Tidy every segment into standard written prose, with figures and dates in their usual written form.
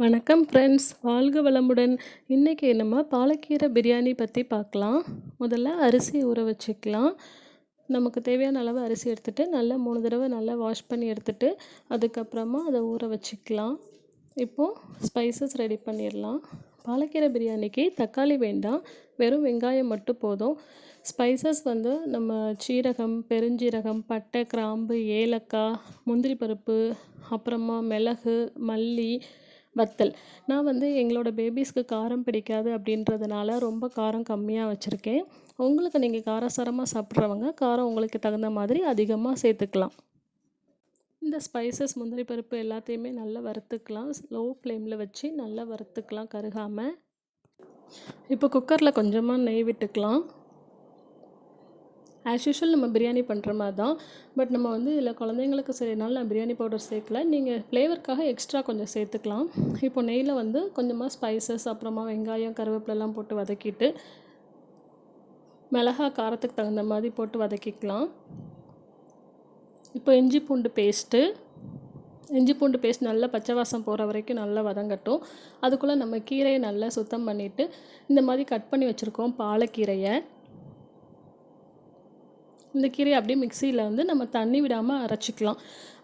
வணக்கம் ஃப்ரெண்ட்ஸ், வாழ்க வளமுடன். இன்றைக்கி நம்ம பாலக்கீரை பிரியாணி பற்றி பார்க்கலாம். முதல்ல அரிசி ஊற வச்சுக்கலாம். நமக்கு தேவையான அளவு அரிசி எடுத்துகிட்டு நல்லா 3 தடவை நல்லா வாஷ் பண்ணி எடுத்துகிட்டு அதுக்கப்புறமா அதை ஊற வச்சுக்கலாம். இப்போது ஸ்பைசஸ் ரெடி பண்ணிடலாம். பாலக்கீரை பிரியாணிக்கு தக்காளி வேண்டாம், வெறும் வெங்காயம் மட்டும் போதும். ஸ்பைசஸ் வந்து நம்ம சீரகம், பெருஞ்சீரகம், பட்டை, கிராம்பு, ஏலக்காய், முந்திரி பருப்பு, அப்புறமா மிளகு, மல்லி, வத்தல். நான் வந்து எங்களோட பேபிஸ்க்கு காரம் பிடிக்காது அப்படின்றதுனால ரொம்ப காரம் கம்மியாக வச்சுருக்கேன். உங்களுக்கு நீங்கள் காரசாரமாக சாப்பிட்றவங்க காரம் உங்களுக்கு தகுந்த மாதிரி அதிகமாக சேர்த்துக்கலாம். இந்த ஸ்பைசஸ் முந்திரி பருப்பு எல்லாத்தையுமே நல்லா வறுத்துக்கலாம். லோ ஃப்ளேமில் வச்சு நல்லா வறுத்துக்கலாம் கருகாமல். இப்போ குக்கரில் கொஞ்சமாக நெய் விட்டுக்கலாம். ஆஸ் யூஷுவல் நம்ம பிரியாணி பண்ணுற மாதிரி தான். பட் நம்ம வந்து இதில் குழந்தைங்களுக்கு சரினால நான் பிரியாணி பவுடர் சேர்க்கல. நீங்கள் ஃப்ளேவருக்காக எக்ஸ்ட்ரா கொஞ்சம் சேர்த்துக்கலாம். இப்போ நெய்யில் வந்து கொஞ்சமாக ஸ்பைசஸ், அப்புறமா வெங்காயம், கருவேப்பிலெல்லாம் போட்டு வதக்கிட்டு மிளகா காரத்துக்கு தகுந்த மாதிரி போட்டு வதக்கிக்கலாம். இப்போ இஞ்சி பூண்டு பேஸ்ட் நல்லா பச்சை வாசம் போகிற வரைக்கும் நல்லா வதங்கட்டும். அதுக்குள்ளே நம்ம கீரையை நல்லா சுத்தம் பண்ணிவிட்டு இந்த மாதிரி கட் பண்ணி வச்சுருக்கோம் பாலக்கீரையை. இந்த கீரையை அப்படியே மிக்சியில் வந்து நம்ம தண்ணி விடாமல் அரைச்சிக்கலாம்.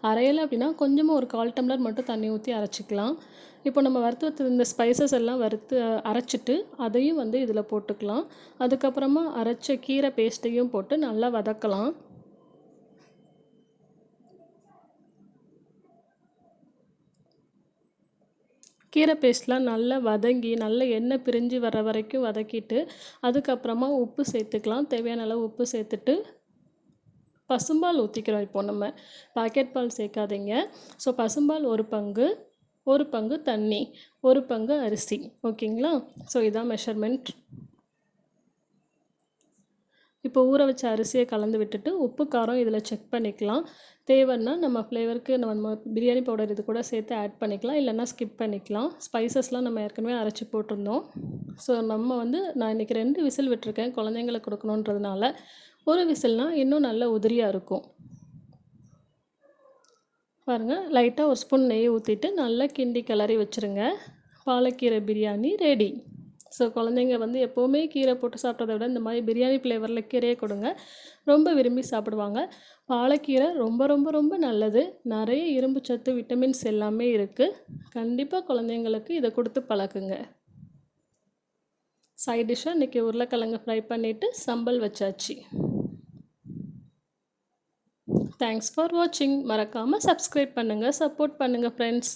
அரையலை அப்படின்னா கொஞ்சமாக ஒரு 1/4 டம்ளர் மட்டும் தண்ணி ஊற்றி அரைச்சிக்கலாம். இப்போ நம்ம வறுத்து இந்த ஸ்பைசஸ் எல்லாம் அரைச்சிட்டு அதையும் வந்து இதில் போட்டுக்கலாம். அதுக்கப்புறமா அரைச்ச கீரை பேஸ்ட்டையும் போட்டு நல்லா வதக்கலாம். கீரை பேஸ்ட்லாம் நல்லா வதங்கி நல்ல எண்ணெய் பிரிஞ்சு வர வரைக்கும் வதக்கிட்டு அதுக்கப்புறமா உப்பு சேர்த்துக்கலாம். தேவையான அளவு உப்பு சேர்த்துட்டு பசும்பால் ஊற்றிக்கிறோம். இப்போ நம்ம பாக்கெட் பால் சேர்க்காதீங்க. ஸோ பசும்பால் 1 பங்கு, 1 பங்கு தண்ணி, 1 பங்கு அரிசி. ஓகேங்களா? ஸோ இதான் மெஷர்மெண்ட். இப்போ ஊற வச்ச அரிசியை கலந்து விட்டுட்டு உப்பு காரம் இதில் செக் பண்ணிக்கலாம். தேவைன்னா நம்ம ஃப்ளேவருக்கு நம்ம பிரியாணி பவுடர் இது கூட சேர்த்து ஆட் பண்ணிக்கலாம், இல்லைன்னா ஸ்கிப் பண்ணிக்கலாம். ஸ்பைசஸ்லாம் நம்ம ஏற்கனவே அரைச்சி போட்டிருந்தோம். ஸோ நான் இன்றைக்கி 2 விசில் விட்டுருக்கேன் குழந்தைங்களுக்கு கொடுக்கணுன்றதுனால. 1 விசில்னால் இன்னும் நல்ல உதிரியாக இருக்கும். பாருங்கள், லைட்டாக 1 ஸ்பூன் நெய் ஊற்றிட்டு நல்லா கிண்டி கிளறி வச்சுருங்க. பாலக்கீரை பிரியாணி ரெடி. ஸோ குழந்தைங்க வந்து எப்போவுமே கீரை போட்டு சாப்பிட்றத விட இந்த மாதிரி பிரியாணி ஃப்ளேவரில் கீரையை கொடுங்க, ரொம்ப விரும்பி சாப்பிடுவாங்க. பாலக்கீரை ரொம்ப ரொம்ப ரொம்ப நல்லது. நிறைய இரும்பு சத்து, விட்டமின்ஸ் எல்லாமே இருக்குது. கண்டிப்பாக குழந்தைங்களுக்கு இதை கொடுத்து பழக்குங்க. சைட் டிஷ்ஷாக இன்றைக்கி உருளைக்கிழங்கு ஃப்ரை பண்ணிவிட்டு சம்பல் வச்சாச்சு. தேங்க்ஸ் ஃபார் வாட்சிங். மறக்காமல் சப்ஸ்கிரைப் பண்ணுங்கள், சப்போர்ட் பண்ணுங்கள் ஃப்ரெண்ட்ஸ்.